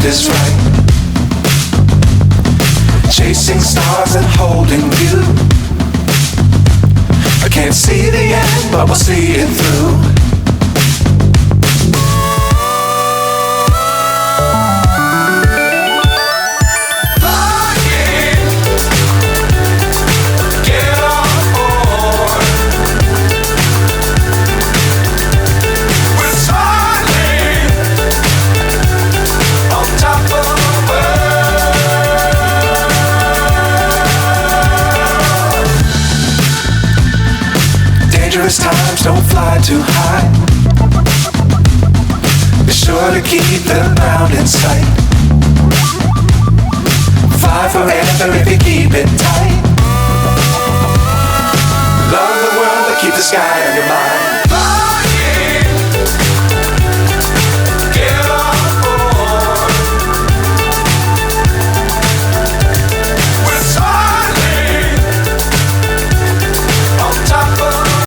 is right. Chasing stars and holding you. I can't see the end, but we'll see it through. Dangerous times, don't fly too high. Be sure to keep the ground in sight. Fly forever if you keep it tight.